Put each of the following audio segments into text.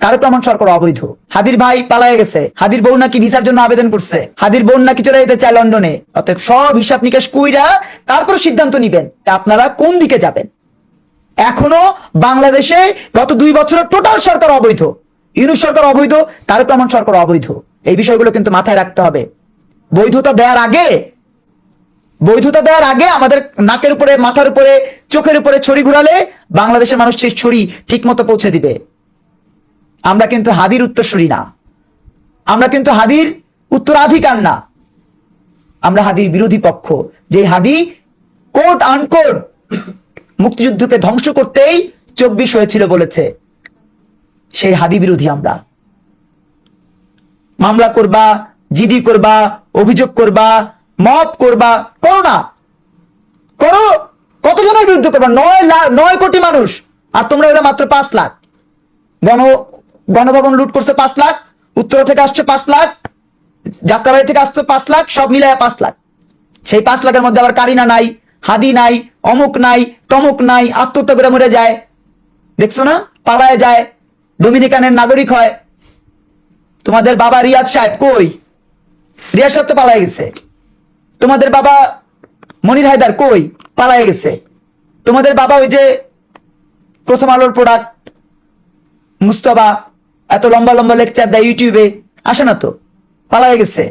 তারেক রহমান সরকার অবৈধ। হাদির ভাই পালায়ে গেছে, হাদির বোন নাকি ভিসার জন্য আবেদন করছে, হাদির বোন নাকি চলে যেতে চায় লন্ডনে। অতএব সব হিসাব নিকাশ কইরা তারপর সিদ্ধান্ত নিবেন আপনারা কোন দিকে যাবেন। এখনো বাংলাদেশে গত 2 বছরের টোটাল সরকার অবৈধ। ইউনূস সরকার অবৈধ, তারেক রহমান সরকার অবৈধ। এই বিষয়গুলো কিন্তু মাথায় রাখতে হবে। বৈধতা দেওয়ার আগে আমাদের নাকের উপরে, মাথার উপরে, চোখের উপরে ছড়ি ঘুরালে বাংলাদেশের মানুষ সেই ছড়ি ঠিক মতো পৌঁছে দিবে। আমরা কিন্তু হাদির উত্তরসূরি না, আমরা কিন্তু হাদির উত্তরাধিকার না, আমরা হাদির বিরোধী পক্ষ। যে হাদি কোট আনকোট মুক্তিযুদ্ধকে ধ্বংস করতেই 24 হয়েছিল বলেছে, সেই হাদি বিরোধী আমরা। মামলা করবা, জিডি করবা, অভিযোগ করবা, মব করবা, করো না, করো। কতজনের বিরুদ্ধে করবা? 9 কোটি মানুষ, আর তোমরা হলে মাত্র 5 লাখ। গণভবন লুট করছে 5 লাখ, উত্তর থেকে আসছে 5 লাখ, যাত্রাবাড়ি থেকে আসছে 5 লাখ, সব মিলায় 5 লাখ। সেই 5 লাখের মধ্যে আবার কারিনা নাই, হাদি নাই, অমুক নাই, তমুক নাই, আত্মহত্যা করে মরে যায়, দেখছো না? পালায় যায়, ডোমিনিকানের নাগরিক হয়। তোমাদের বাবা রিয়াদ সাহেব কই? রিয়াদ সাহেব তো পালায় গেছে। তোমাদের বাবা মনির হায়দার কই? পালায় গেছে। তোমাদের বাবা ওই যে প্রথম আলোর প্রোডাক্ট মুস্তফা, এত লম্বা লম্বা লেকচার দেয় ইউটিউবে, আসে না তো, পালায় গেছে।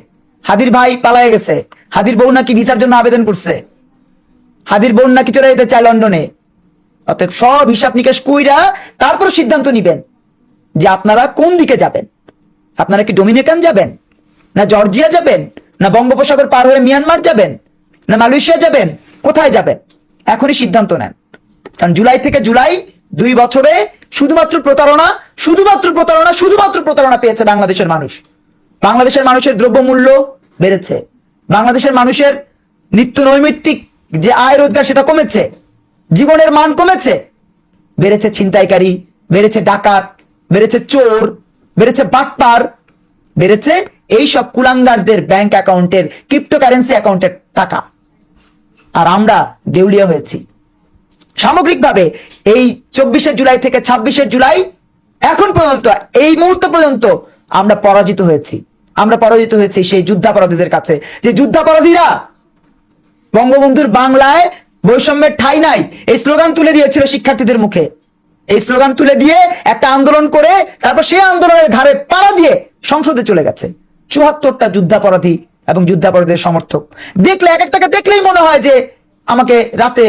হাদির ভাই পালায় গেছে, হাদির বোন নাকি ভিসার জন্য আবেদন করছে, হাদির বোন নাকি চলে যেতে চায় লন্ডনে। অতএব সব হিসাব নিকাশ কইরা তারপর সিদ্ধান্ত নিবেন যে আপনারা কোন দিকে যাবেন। আপনারা কি ডোমিনিকান যাবেন, না জর্জিয়া যাবেন, না বঙ্গোপসাগর পার হয়ে মিয়ানমার যাবেন, না মালয়েশিয়া যাবেন? কোথায় যাবেন এখনই সিদ্ধান্ত নেন। কারণ জুলাই থেকে জুলাই 2 বছরে শুধুমাত্র প্রতারণা পেয়েছে বাংলাদেশের মানুষ। বাংলাদেশের মানুষের দ্রব্যমূল্য বেড়েছে, বাংলাদেশের মানুষের নিত্য নৈমিত্তিক যে আয় রোজগার সেটা কমেছে, জীবনের মান কমেছে, বেড়েছে ছিনতাইকারী, বেড়েছে ডাকাত, বেড়েছে চোর, বেড়েছে বাটপার, বেড়েছে এই সব কুলাঙ্গারদের ব্যাংক অ্যাকাউন্টের, ক্রিপ্টোকারেন্সি অ্যাকাউন্টের টাকা। আর আমরা দেউলিয়া হয়েছি সামগ্রিকভাবে। এই 24 জুলাই থেকে 26 জুলাই এখন পর্যন্ত, এই মুহূর্ত পর্যন্ত আমরা পরাজিত হয়েছি সেই যুদ্ধাপরাধীদের কাছে। যে যুদ্ধাপরাধীরা বঙ্গবন্ধুর বাংলায় বৈষম্যের ঠাঁই নাই এই স্লোগান তুলে দিয়েছিল শিক্ষার্থীদের মুখে। এই স্লোগান তুলে দিয়ে একটা আন্দোলন করে তারপর সেই আন্দোলনের ঘাড়ে পাড়া দিয়ে সংসদে চলে গেছে 74টা যুদ্ধাপরাধী এবং যুদ্ধাপরাধীদের সমর্থক। দেখলে এক একটাকে দেখলেই মনে হয় যে আমাকে রাতে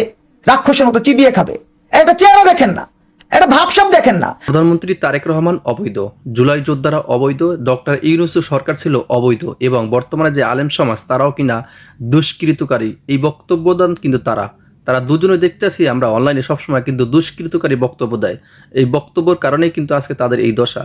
রাক্ষসের মতো চিবিয়ে খাবে। একটা চেহারা দেখেন না, একটা ভাবসাব দেখেন না। প্রধানমন্ত্রী তারেক রহমান অবৈধ, জুলাই যোদ্ধারা অবৈধ, ডক্টর ইউনূসের সরকার ছিল অবৈধ, এবং বর্তমানে যে আলেম সমাজ তারাও কিনা দুষ্কৃতকারী। এই বক্তব্যদান কিন্তু তারা দুজনে দেখতেছি আমরা অনলাইনে সবসময় কিন্তু দুষ্কৃতকারী বক্তব্য দেয়। এই বক্তব্যের কারণেই কিন্তু আজকে তাদের এই দশা।